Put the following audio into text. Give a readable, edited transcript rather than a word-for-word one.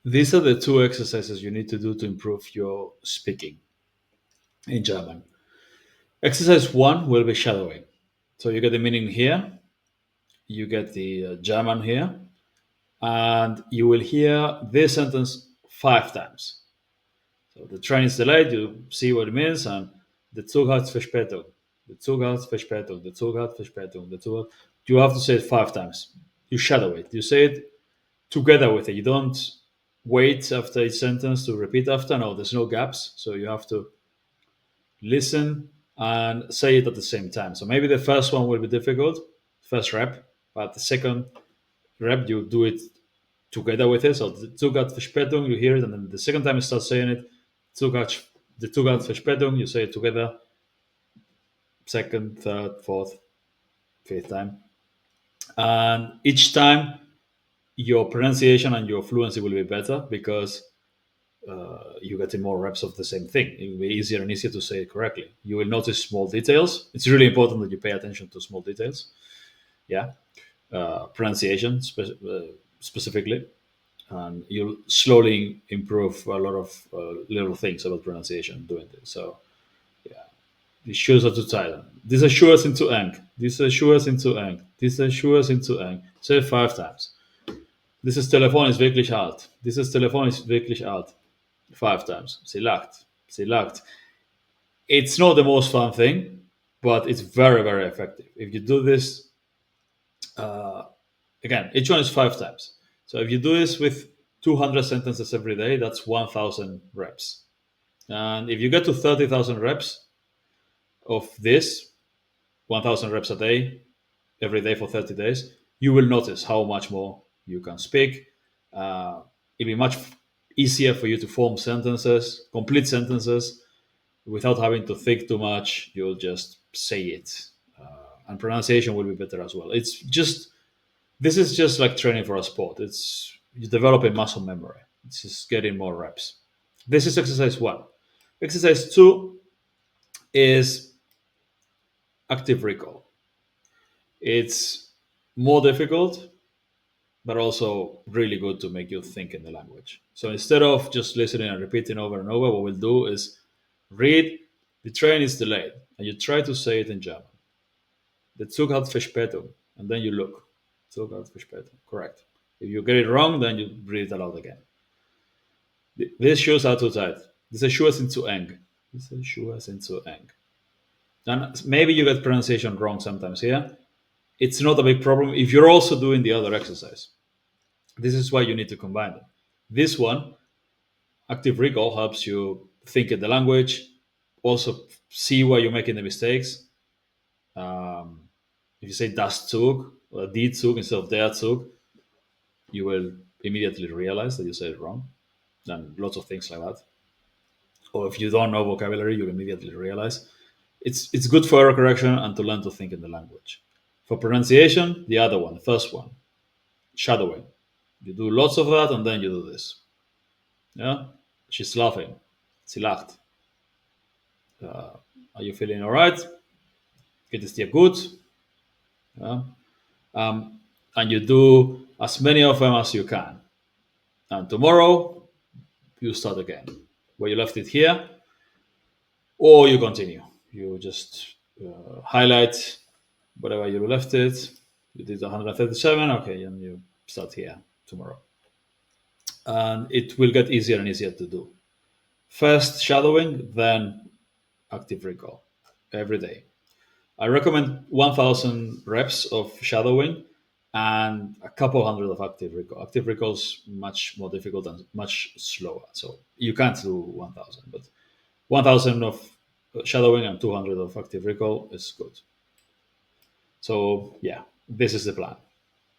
These are the two exercises you need to do to improve your speaking in German. Exercise one will be shadowing. So you get the meaning here, you get the German here, and you will hear this sentence 5 times. So the train is delayed, you see what it means, and the Zug hat Verspätung. The Zug hat Verspätung. The Zug hat Verspätung. The Zug hat... You have to say it 5 times. You shadow it. You say it together with it. You don't wait after each sentence to repeat after. No, there's no gaps. So you have to listen and say it at the same time. So maybe the first one will be difficult, first rep, but the second rep you do it together with it. So the Zug hat Verspätung, you hear it, and then the second time you start saying it, the Zug hat Verspätung, you say it together, second, third, fourth, fifth time. And each time your pronunciation and your fluency will be better because you get in more reps of the same thing. It will be easier and easier to say it correctly. You will notice small details. It's really important that you pay attention to small details. Yeah, pronunciation specifically, and you'll slowly improve a lot of little things about pronunciation doing this. So yeah, die Schuhe sind zu teilen. Diese Schuhe sind zu eng. Diese Schuhe sind zu eng. Diese Schuhe sind zu eng. Say it 5 times. Dieses Telefon ist wirklich alt. Dieses Telefon ist wirklich alt. 5 times. Sie lacht. Sie lacht. It's not the most fun thing, but it's very, very effective. If you do this, again, each one is 5 times. So if you do this with 200 sentences every day, that's 1,000 reps. And if you get to 30,000 reps of this, 1,000 reps a day, every day for 30 days, you will notice how much more you can speak. It'll be much easier for you to form sentences, complete sentences, without having to think too much. You'll just say it. And pronunciation will be better as well. It's just, this is just like training for a sport. It's you develop a muscle memory. It's just getting more reps. This is exercise one. Exercise two is active recall. It's more difficult, but also really good to make you think in the language. So instead of just listening and repeating over and over, what we'll do is read, the train is delayed, and you try to say it in German. The Zug hat Verspätung, and then you look. Zug hat Verspätung, correct. If you get it wrong, then you read it aloud again. These shoes are too tight. Diese Schuhe sind zu eng. Diese Schuhe sind zu eng. And maybe you get pronunciation wrong sometimes here. It's not a big problem if you're also doing the other exercise. This is why you need to combine them. This one, active recall, helps you think in the language, also see where you're making the mistakes. If you say das Zug or die Zug instead of der Zug, you will immediately realize that you said it wrong. And lots of things like that. Or if you don't know vocabulary, you immediately realize. It's good for error correction and to learn to think in the language. For pronunciation, the other one, the first one, shadowing. You do lots of that and then you do this. Yeah? She's laughing. Sie lacht. Are you feeling all right? Geht es dir gut? Yeah? And you do as many of them as you can. And tomorrow, you start again. Where you left it here, or you continue. You just highlight whatever you left it. You did 137, okay, and you start here tomorrow. And it will get easier and easier to do. First shadowing, then active recall every day. I recommend 1,000 reps of shadowing and a couple hundred of active recall. Active recall is much more difficult and much slower. So you can't do 1,000, but 1,000 of shadowing and 200 of active recall is good. So yeah, this is the plan.